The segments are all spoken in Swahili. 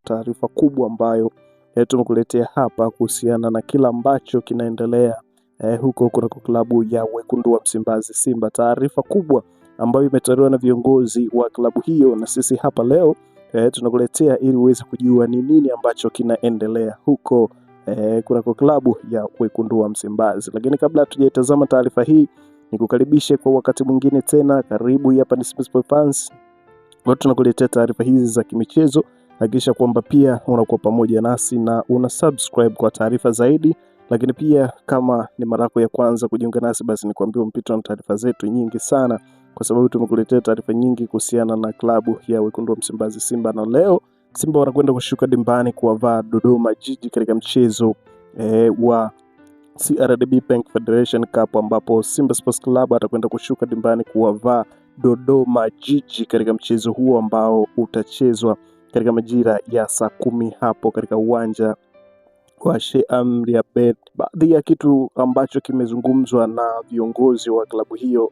taarifa kubwa ambayo tumekuletea hapa kuhusiana na kila ambacho kinaendelea huko kunako klabu ya Wekundu wa Msimbazi Simba. Taarifa kubwa ambayo imetolewa na viongozi wa klabu hiyo, na sisi hapa leo tunakuletea ili uweze kujua ni nini ambacho kinaendelea huko kunako klabu ya Wekundu wa Msimbazi. Lakini kabla tujaitazama taarifa hii, nikukaribishe kwa wakati mwingine tena. Karibu hapa ni Simba Sports Fans. Watu tunakuletea taarifa hizi za kimichezo. Hakikisha kwamba pia unakuwa pamoja nasi na una subscribe kwa taarifa zaidi. Lakini pia kama ni mara yako ya kwanza kujiunga nasi, basi nikwambie mpito na taarifa zetu nyingi sana, kwa sababu tumekuletea taarifa nyingi kuhusiana na klabu ya Wekundu wa Msimbazi Simba. Na leo Simba wanakwenda kushuka dimbani kuwavaa Dodoma Jiji katika mchezo wa CRDB Bank Federation Cup, ambapo Simba Sports Club atakwenda kushuka dimbani kuwavaa Dodoma Jiji katika mchezo huo ambao utachezwa katika majira ya saa 10 hapo katika uwanja wa Sheikh Amri Abeid. Baadhi ya kitu ambacho kimezungumzwa na viongozi wa klabu hiyo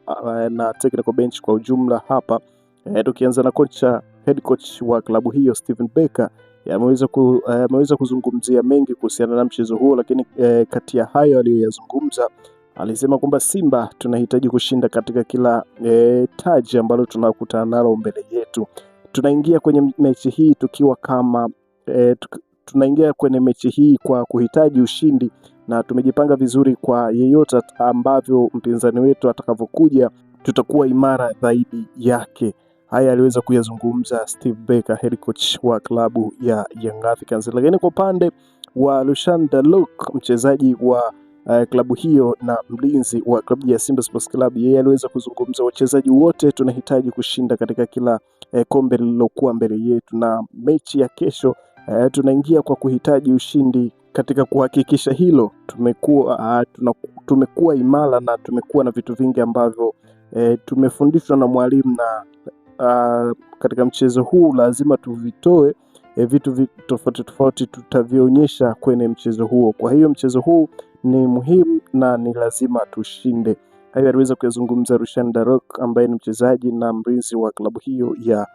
na technical bench kwa ujumla hapa, tukianza na head coach wa klabu hiyo Steven Becker, ameweza kuzungumzia mengi kuhusiana na mchezo huo, lakini kati ya hayo aliyoyazungumza, alisema kwamba Simba tunahitaji kushinda katika kila taji ambalo tunakutana nalo mbele yetu. Tunaingia kwenye mechi hii tukiwa kama tunaingia kwenye mechi hii kwa kuhitaji ushindi, na tumejipanga vizuri kwa yeyote ambavyo mpinzani wetu atakavyokuja, tutakuwa imara zaidi yake. Haya aliweza kuyazungumza Steve Becker, head coach wa klabu ya Young Africans. Lakini kwa upande wa Lushan Dalok, mchezaji wa klabu hiyo na mlinzi wa klabu ya Simba Sports Club, yeye aliweza kuzungumza, wachezaji wote tunahitaji kushinda katika kila kombe lililokuwa mbele yetu, na mechi ya kesho tunaingia kwa kuhitaji ushindi. Katika kuhakikisha hilo, tumekuwa imara na tumekuwa na vitu vingi ambavyo tumefundishwa na mwalimu, na katika mchezo huu lazima tuvitoe vitu tofauti tutavionyesha kwenye mchezo huo. Kwa hiyo mchezo huu ni muhimu na ni lazima tushinde. Hayo aliweza kuzungumza Lushan Dalok, ambaye ni mchezaji na mlinzi wa klabu hiyo ya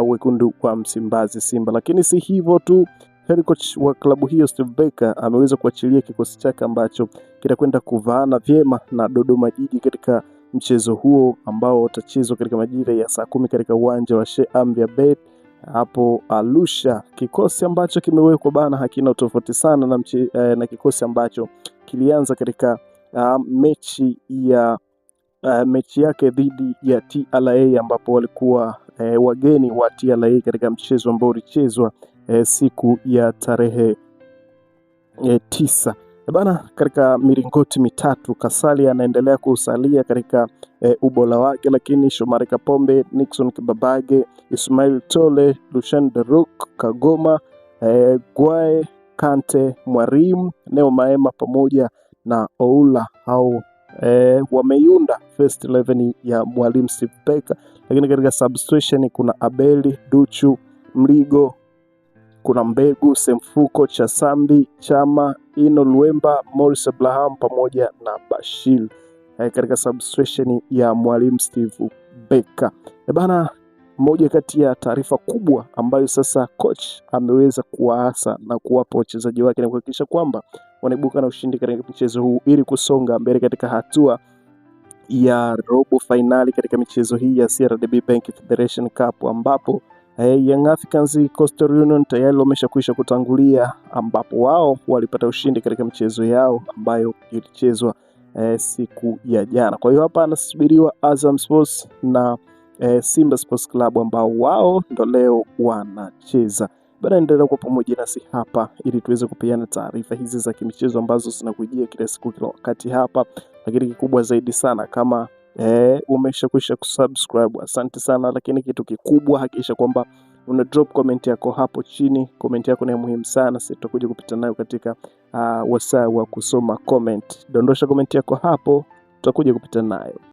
Wekundu wa Msimbazi Simba. Lakini si hivyo tu, head coach wa klabu hiyo Steve Becker ameweza kuachilia kikosi chake ambacho kitakwenda kuvaana vyema na Dodoma Jiji katika mchezo huo ambao utachezwa katika majira ya saa 10 katika uwanja wa Sheikh Amri Abeid hapo Arusha. Kikosi ambacho kimewekwa bana hakina tofauti sana na kikosi ambacho kilianza katika mechi yake dhidi ya TRA, ambapo walikuwa wageni wa TRA katika mchezo ambao ulichezwa siku ya tarehe 9. Bana, katika miringoti mitatu Kasali anaendelea kusalia katika ubora wake, lakini Shomari Kapombe, Nixon Kibabage, Ismail Tole, Lushan Dalok, Kagoma, Gwae, Kante, Mwalimu, Neo Maema pamoja na Oula au wameiunda first 11 ya mwalimu Steve Becker. Lakini katika substitution kuna Abeli, Duchu, Mligo, kuna Mbegu, Semfuko, Chasambi, Chama, Ino Luemba, Morris Abraham pamoja na Bashir katika substitution ya mwalimu Steve Becker. Bana, moja kati ya taarifa kubwa ambayo sasa coach ameweza kuwaasa na kuwapa wachezaji wake na kuhakikisha kwamba wanaibuka na ushindi katika mchezo huu ili kusonga mbele katika hatua ya robo finali katika michezo hii ya CRDB Bank Federation Cup, ambapo Young Africans Coastal Union tayari wameshakwisha kutangulia, ambapo wao walipata ushindi katika michezo yao ambayo ilichezwa siku ya jana. Kwa hiyo hapa anasubiriwa Azam Sports na Simba Sports Club ambao wao ndo leo wanacheza. Bado endelea kwa pamoja nasi hapa ili tuweze kupeana taarifa hizi za kimichezo ambazo zinakujia kila siku kila wakati hapa. Lakini kikubwa zaidi sana, kama umeshakwisha kusubscribe, asante sana. Lakini kitu kikubwa, hakikisha kwamba una drop comment yako hapo chini. Comment yako ni muhimu sana, sisi tutakuja kupita nayo katika wasaa wa kusoma comment. Dondosha comment yako hapo, tutakuja kupita nayo.